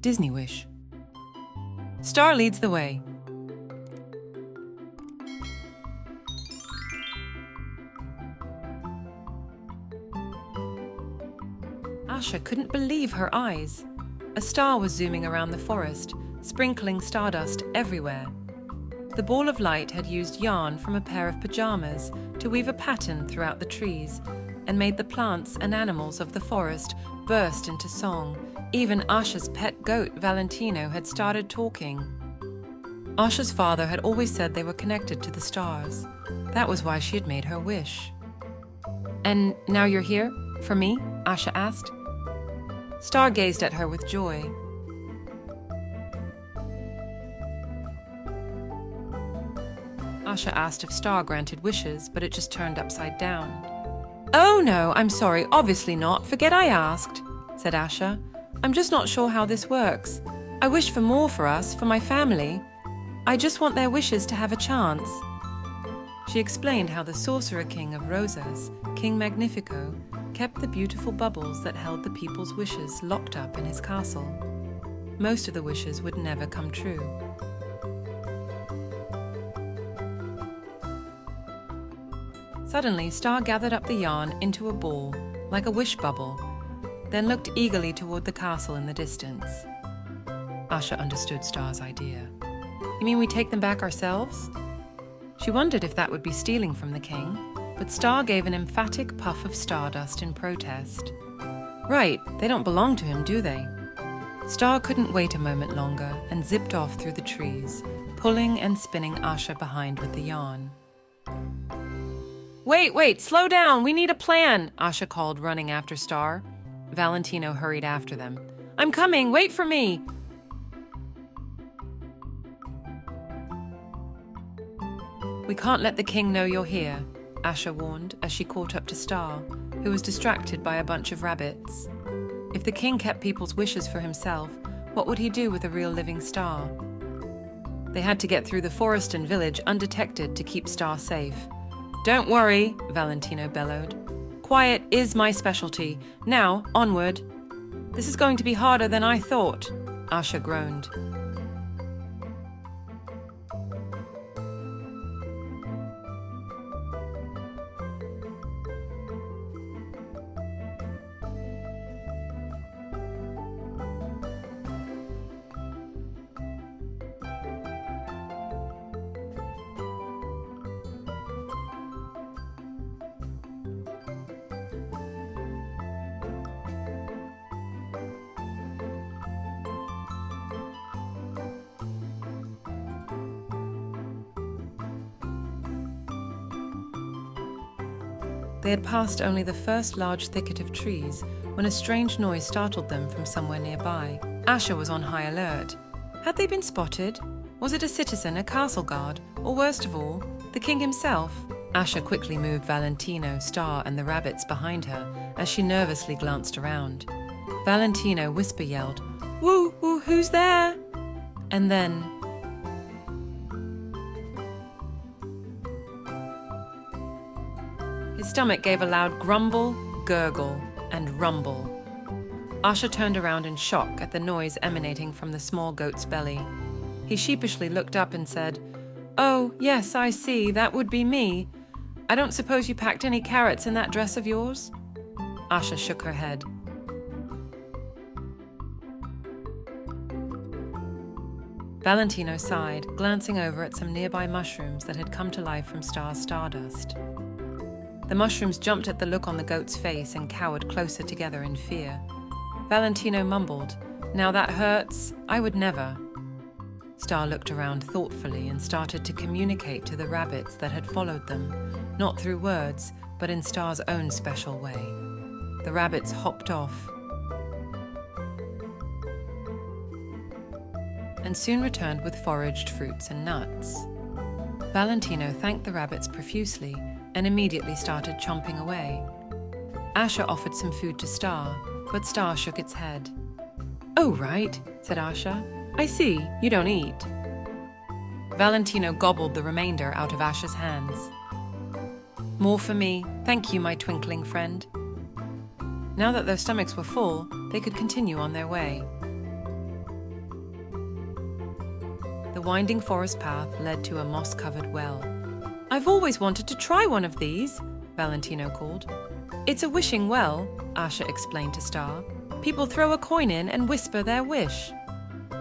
Disney wish. Star leads the way. Asha couldn't believe her eyes. A star was zooming around the forest, sprinkling stardust everywhere. The ball of light had used yarn from a pair of pajamas to weave a pattern throughout the trees and made the plants and animals of the forest burst into song. Even Asha's pet goat, Valentino, had started talking. Asha's father had always said they were connected to the stars. That was why she had made her wish. "And now you're here? For me?" Asha asked. Star gazed at her with joy. Asha asked if Star granted wishes, but it just turned upside down. "Oh no, I'm sorry, obviously not. Forget I asked," said Asha. "I'm just not sure how this works. I wish for more for us, for my family. I just want their wishes to have a chance." She explained how the sorcerer king of Rosas, King Magnifico, kept the beautiful bubbles that held the people's wishes locked up in his castle. Most of the wishes would never come true. Suddenly, Star gathered up the yarn into a ball, like a wish bubble, then looked eagerly toward the castle in the distance. Asha understood Star's idea. "You mean we take them back ourselves?" She wondered if that would be stealing from the king, but Star gave an emphatic puff of stardust in protest. "Right, they don't belong to him, do they?" Star couldn't wait a moment longer and zipped off through the trees, pulling and spinning Asha behind with the yarn. Wait, slow down, we need a plan," Asha called, running after Star. Valentino hurried after them. "I'm coming, wait for me!" "We can't let the king know you're here," Asha warned as she caught up to Star, who was distracted by a bunch of rabbits. If the king kept people's wishes for himself, what would he do with a real living star? They had to get through the forest and village undetected to keep Star safe. "Don't worry," Valentino bellowed. "Quiet is my specialty. Now, onward." "This is going to be harder than I thought," Asha groaned. They had passed only the first large thicket of trees when a strange noise startled them from somewhere nearby. Asha was on high alert. Had they been spotted? Was it a citizen, a castle guard, or worst of all, the king himself? Asha quickly moved Valentino, Star, and the rabbits behind her as she nervously glanced around. Valentino whisper-yelled, "Woo, woo, who's there?" And then his stomach gave a loud grumble, gurgle, and rumble. Asha turned around in shock at the noise emanating from the small goat's belly. He sheepishly looked up and said, "Oh, yes, I see, that would be me. I don't suppose you packed any carrots in that dress of yours?" Asha shook her head. Valentino sighed, glancing over at some nearby mushrooms that had come to life from Star's stardust. The mushrooms jumped at the look on the goat's face and cowered closer together in fear. Valentino mumbled, "Now that hurts. I would never." Star looked around thoughtfully and started to communicate to the rabbits that had followed them, not through words, but in Star's own special way. The rabbits hopped off and soon returned with foraged fruits and nuts. Valentino thanked the rabbits profusely and immediately started chomping away. Asha offered some food to Star, but Star shook its head. "Oh, right," said Asha. "I see, you don't eat." Valentino gobbled the remainder out of Asha's hands. "More for me, thank you, my twinkling friend." Now that their stomachs were full, they could continue on their way. The winding forest path led to a moss-covered well. "I've always wanted to try one of these," Valentino called. "It's a wishing well," Asha explained to Star. "People throw a coin in and whisper their wish."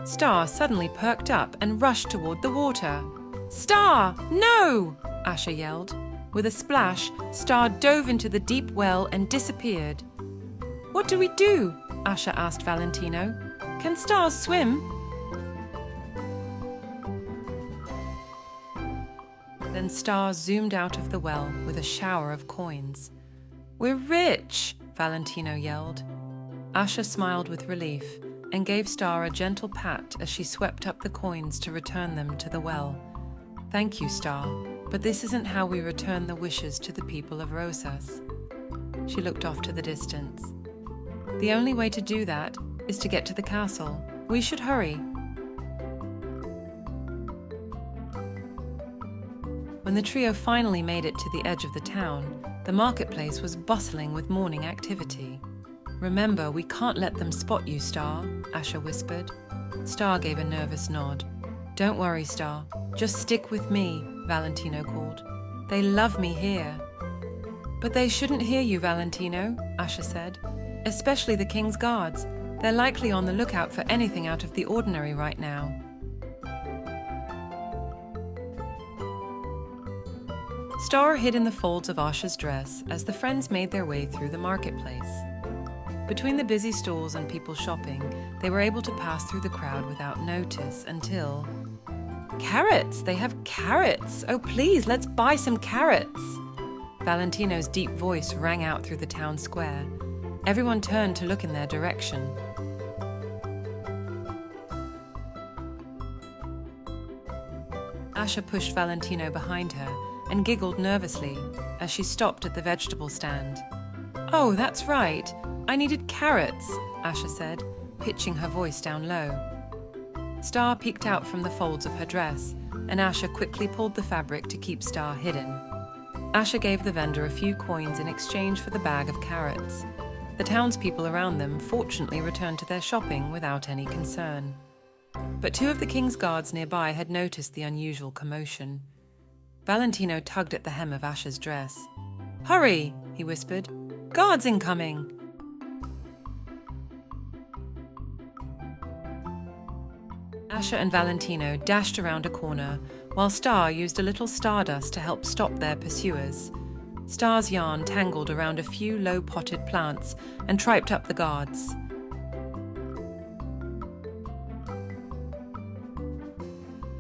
Star suddenly perked up and rushed toward the water. "Star, no!" Asha yelled. With a splash, Star dove into the deep well and disappeared. "What do we do?" Asha asked Valentino. "Can stars swim?" Then Star zoomed out of the well with a shower of coins. "We're rich!" Valentino yelled. Asha smiled with relief and gave Star a gentle pat as she swept up the coins to return them to the well. "Thank you, Star, but this isn't how we return the wishes to the people of Rosas." She looked off to the distance. "The only way to do that is to get to the castle. We should hurry." When the trio finally made it to the edge of the town, the marketplace was bustling with morning activity. "Remember, we can't let them spot you, Star," Asha whispered. Star gave a nervous nod. "Don't worry, Star. Just stick with me," Valentino called. "They love me here." "But they shouldn't hear you, Valentino," Asha said. "Especially the King's guards. They're likely on the lookout for anything out of the ordinary right now." Star hid in the folds of Asha's dress as the friends made their way through the marketplace. Between the busy stalls and people shopping, they were able to pass through the crowd without notice until... "Carrots! They have carrots! Oh, please, let's buy some carrots!" Valentino's deep voice rang out through the town square. Everyone turned to look in their direction. Asha pushed Valentino behind her and giggled nervously as she stopped at the vegetable stand. "Oh, that's right. I needed carrots," Asha said, pitching her voice down low. Star peeked out from the folds of her dress, and Asha quickly pulled the fabric to keep Star hidden. Asha gave the vendor a few coins in exchange for the bag of carrots. The townspeople around them fortunately returned to their shopping without any concern. But two of the King's guards nearby had noticed the unusual commotion. Valentino tugged at the hem of Asha's dress. "Hurry!" he whispered. "Guards incoming!" Asha and Valentino dashed around a corner, while Star used a little stardust to help stop their pursuers. Star's yarn tangled around a few low-potted plants and tripped up the guards.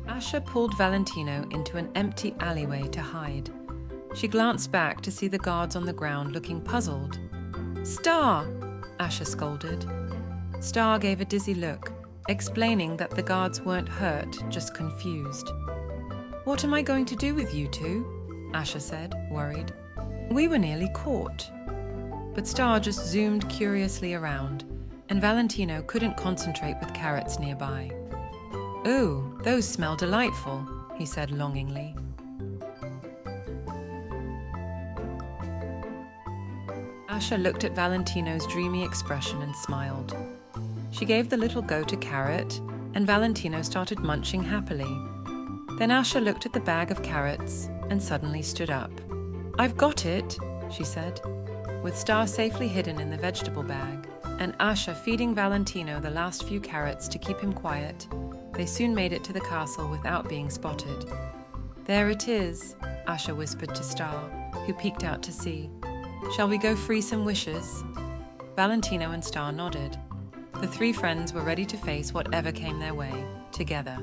Asha pulled Valentino into an empty alleyway to hide. She glanced back to see the guards on the ground looking puzzled. "Star!" Asha scolded. Star gave a dizzy look, explaining that the guards weren't hurt, just confused. "What am I going to do with you two?" Asha said, worried. "We were nearly caught." But Star just zoomed curiously around, and Valentino couldn't concentrate with carrots nearby. "Ooh, those smell delightful," he said longingly. Asha looked at Valentino's dreamy expression and smiled. She gave the little goat a carrot, and Valentino started munching happily. Then Asha looked at the bag of carrots and suddenly stood up. "I've got it," she said. With Star safely hidden in the vegetable bag, and Asha feeding Valentino the last few carrots to keep him quiet, they soon made it to the castle without being spotted. "There it is," Asha whispered to Star, who peeked out to see. "Shall we go free some wishes?" Valentino and Star nodded. The three friends were ready to face whatever came their way, together.